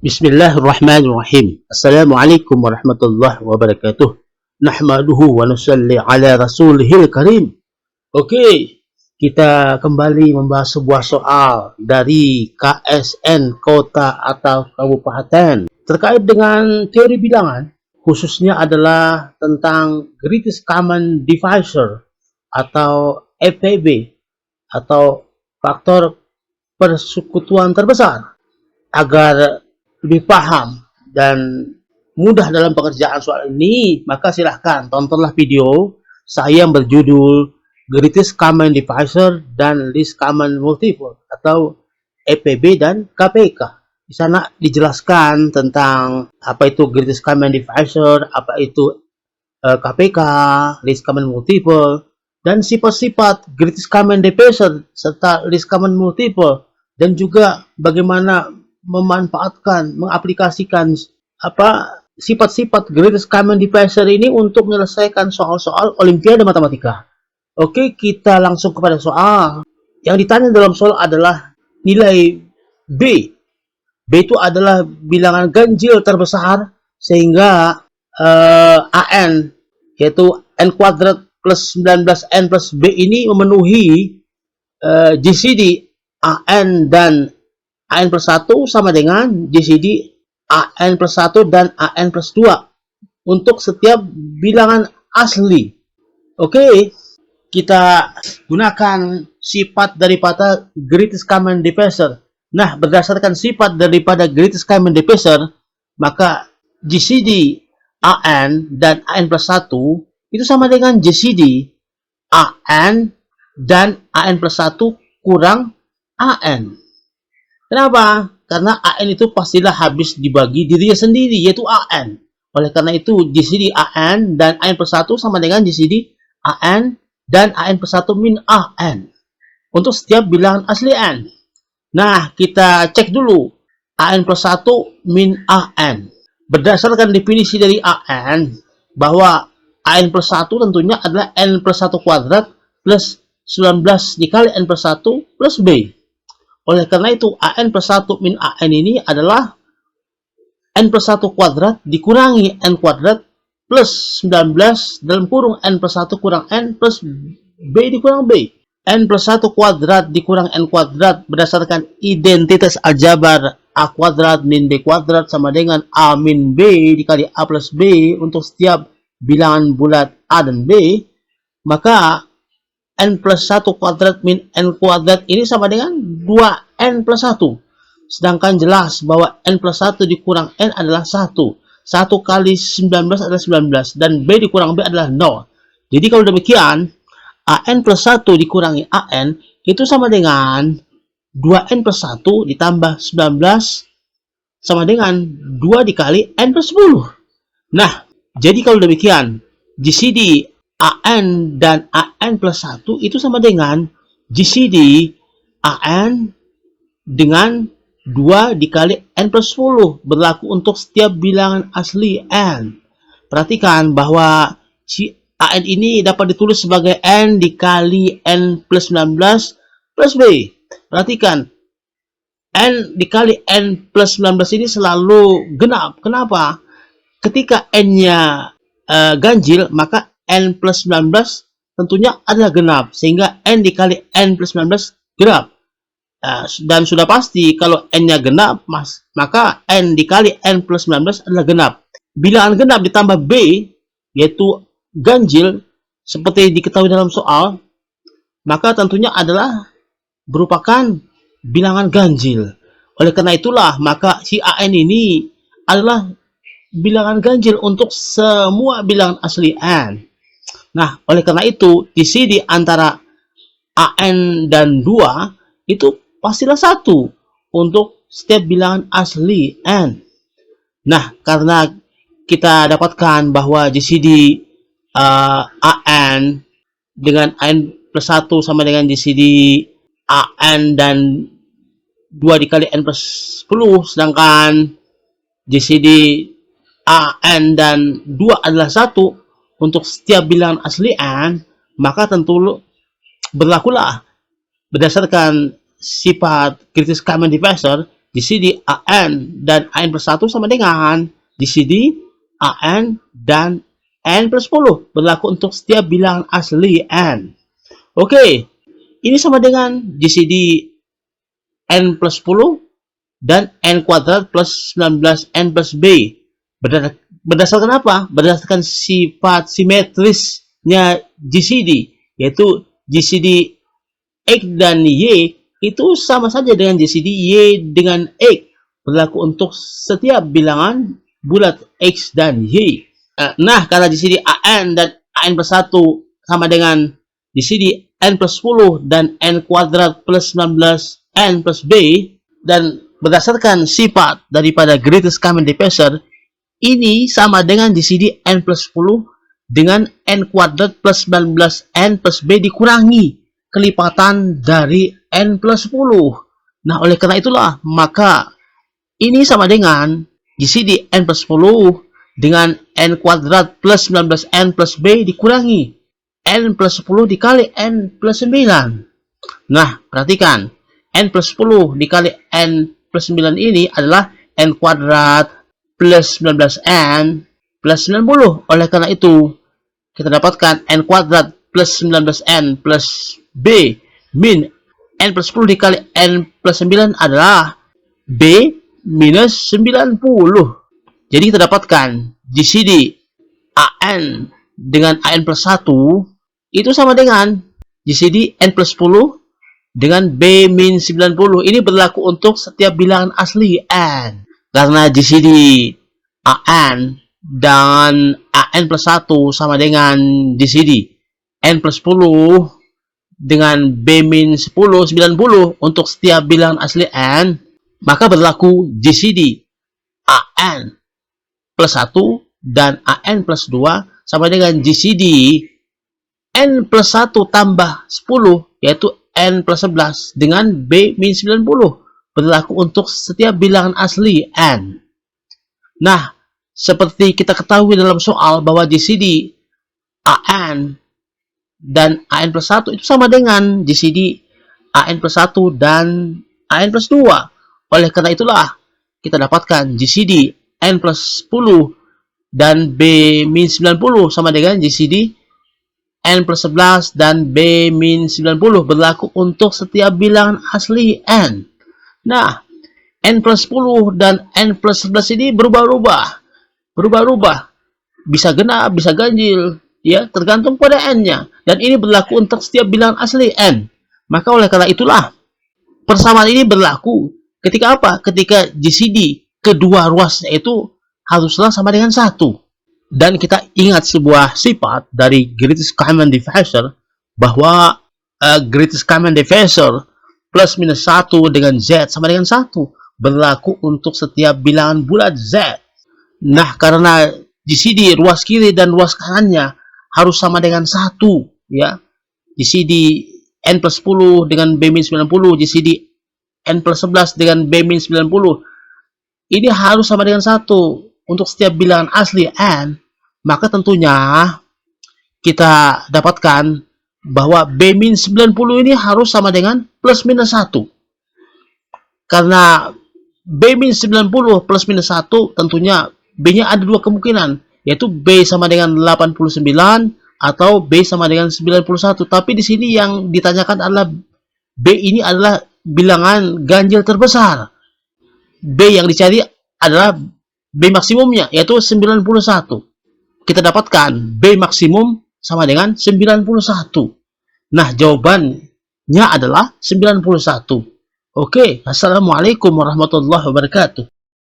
Bismillahirrahmanirrahim. Assalamualaikum warahmatullahi wabarakatuh. Nahmaduhu wa nusalli ala rasulihil karim. Oke, kita kembali membahas sebuah soal dari KSN kota atau kabupaten terkait dengan teori bilangan, khususnya adalah tentang Greatest Common Divisor atau FPB atau faktor persekutuan terbesar. Agar lebih paham dan mudah dalam pengerjaan soal ini, maka silahkan tontonlah video saya yang berjudul Greatest Common Divisor dan Least Common Multiple atau EPB dan KPK. Di sana dijelaskan tentang apa itu Greatest Common Divisor, apa itu KPK, Least Common Multiple, dan sifat-sifat Greatest Common Divisor serta Least Common Multiple, dan juga bagaimana memanfaatkan, mengaplikasikan sifat-sifat Greatest Common Divisor ini untuk menyelesaikan soal-soal Olimpiade Matematika. Oke, kita langsung kepada soal. Yang ditanya dalam soal adalah nilai B. B itu adalah bilangan ganjil terbesar sehingga AN, yaitu N kuadrat plus 19N plus B ini memenuhi GCD AN dan AN plus 1 sama dengan GCD AN plus 1 dan AN plus 2 untuk setiap bilangan asli. Oke, kita gunakan sifat daripada Greatest Common Divisor. Nah, berdasarkan sifat daripada Greatest Common Divisor, maka GCD AN dan AN plus 1 itu sama dengan GCD AN dan AN plus 1 kurang AN. Kenapa? Karena AN itu pastilah habis dibagi dirinya sendiri, yaitu AN. Oleh karena itu, GCD AN dan AN plus 1 sama dengan GCD AN dan AN plus 1 min AN. Untuk setiap bilangan asli N. Nah, kita cek dulu. AN plus 1 min AN. Berdasarkan definisi dari AN, bahwa AN plus 1 tentunya adalah N plus 1 kuadrat plus 19 dikali N plus 1 plus B. Oleh karena itu, AN plus 1 min AN ini adalah N plus 1 kuadrat dikurangi N kuadrat plus 19 dalam kurung N plus 1 kurang N plus B dikurang B. N plus 1 kuadrat dikurang N kuadrat berdasarkan identitas aljabar A kuadrat min B kuadrat sama dengan A min B dikali A plus B untuk setiap bilangan bulat A dan B. Maka N plus 1 kuadrat min N kuadrat ini sama dengan 2N plus 1. Sedangkan jelas bahwa N plus 1 dikurang N adalah 1. 1 kali 19 adalah 19. Dan B dikurang B adalah 0. Jadi kalau demikian, AN plus 1 dikurangi AN itu sama dengan 2N plus 1 ditambah 19 sama dengan 2 dikali N plus 10. Nah, jadi kalau demikian, GCD AN dan AN plus 1 itu sama dengan GCD AN dengan 2 dikali N plus 10 berlaku untuk setiap bilangan asli N. Perhatikan bahwa si AN ini dapat ditulis sebagai N dikali N plus 19 plus B. Perhatikan, N dikali N plus 19 ini selalu genap. Kenapa? Ketika N-nya ganjil, maka N plus 19 tentunya adalah genap, sehingga N dikali N plus 19 genap. Dan sudah pasti kalau N-nya genap, maka N dikali N plus 19 adalah genap. Bilangan genap ditambah B, yaitu ganjil, seperti diketahui dalam soal, maka tentunya adalah merupakan bilangan ganjil. Oleh karena itulah, maka si AN ini adalah bilangan ganjil untuk semua bilangan asli N. Nah, oleh karena itu, GCD antara AN dan 2 itu pastilah 1 untuk setiap bilangan asli N. Nah, karena kita dapatkan bahwa GCD AN dengan AN plus 1 sama dengan GCD AN dan 2 dikali N plus 10, sedangkan GCD AN dan 2 adalah 1 untuk setiap bilangan asli N, maka tentu berlakulah berdasarkan sifat Greatest Common Divisor GCD AN dan AN plus 1 sama dengan GCD AN dan N plus 10. Berlaku untuk setiap bilangan asli N. Oke, ini sama dengan GCD N plus 10 dan N kuadrat plus 19N plus B. Berdasarkan apa? Berdasarkan sifat simetrisnya GCD, yaitu GCD X dan Y itu sama saja dengan GCD Y dengan X. Berlaku untuk setiap bilangan bulat X dan Y. Nah, karena GCD AN dan AN plus 1 sama dengan GCD N plus 10 dan N kuadrat plus 19N plus B, dan berdasarkan sifat daripada greatest common divisor, ini sama dengan GCD N plus 10 dengan N kuadrat plus 19N plus B dikurangi kelipatan dari N plus 10. Nah, oleh karena itulah, maka ini sama dengan GCD N plus 10 dengan N kuadrat plus 19N plus B dikurangi N plus 10 dikali N plus 9. Nah, perhatikan. N plus 10 dikali N plus 9 ini adalah N kuadrat plus 19N plus 90. Oleh karena itu, kita dapatkan N kuadrat plus 19N plus B min N plus 10 dikali N plus 9 adalah B minus 90. Jadi kita dapatkan GCD AN dengan AN plus 1 itu sama dengan GCD N plus 10 dengan B min 90. Ini berlaku untuk setiap bilangan asli N. Karena GCD AN dan AN plus 1 sama dengan GCD N plus 10 dengan B min 10, 90 untuk setiap bilangan asli N, maka berlaku GCD AN plus 1 dan AN plus 2 sama dengan GCD N plus 1 tambah 10, yaitu N plus 11 dengan B min 90. Berlaku untuk setiap bilangan asli N. Nah, seperti kita ketahui dalam soal bahwa GCD AN dan AN plus 1 itu sama dengan GCD AN plus 1 dan AN plus 2. Oleh karena itulah, kita dapatkan GCD N plus 10 dan B min 90 sama dengan GCD N plus 11 dan B min 90 berlaku untuk setiap bilangan asli N. Nah, N plus 10 dan N plus 11 ini berubah-ubah. Bisa genap, bisa ganjil, ya, tergantung pada N-nya. Dan ini berlaku untuk setiap bilangan asli N. Maka oleh karena itulah, persamaan ini berlaku ketika apa? Ketika GCD kedua ruasnya itu haruslah sama dengan 1. Dan kita ingat sebuah sifat dari greatest common divisor, bahwa greatest common divisor plus minus 1 dengan Z sama dengan 1 berlaku untuk setiap bilangan bulat Z. Nah, karena GCD ruas kiri dan ruas kanannya harus sama dengan 1, ya. GCD N plus 10 dengan B min 90, GCD N plus 11 dengan B min 90. Ini harus sama dengan 1 untuk setiap bilangan asli N. Maka tentunya kita dapatkan bahwa B min 90 ini harus sama dengan plus minus 1. Karena B min 90 plus minus 1 tentunya B-nya ada dua kemungkinan, yaitu B sama dengan 89 atau B sama dengan 91. Tapi di sini yang ditanyakan adalah B ini adalah bilangan ganjil terbesar. B yang dicari adalah B maksimumnya, yaitu 91. Kita dapatkan B maksimum sama dengan 91. Nah, jawabannya adalah 91. Oke, assalamualaikum warahmatullahi wabarakatuh.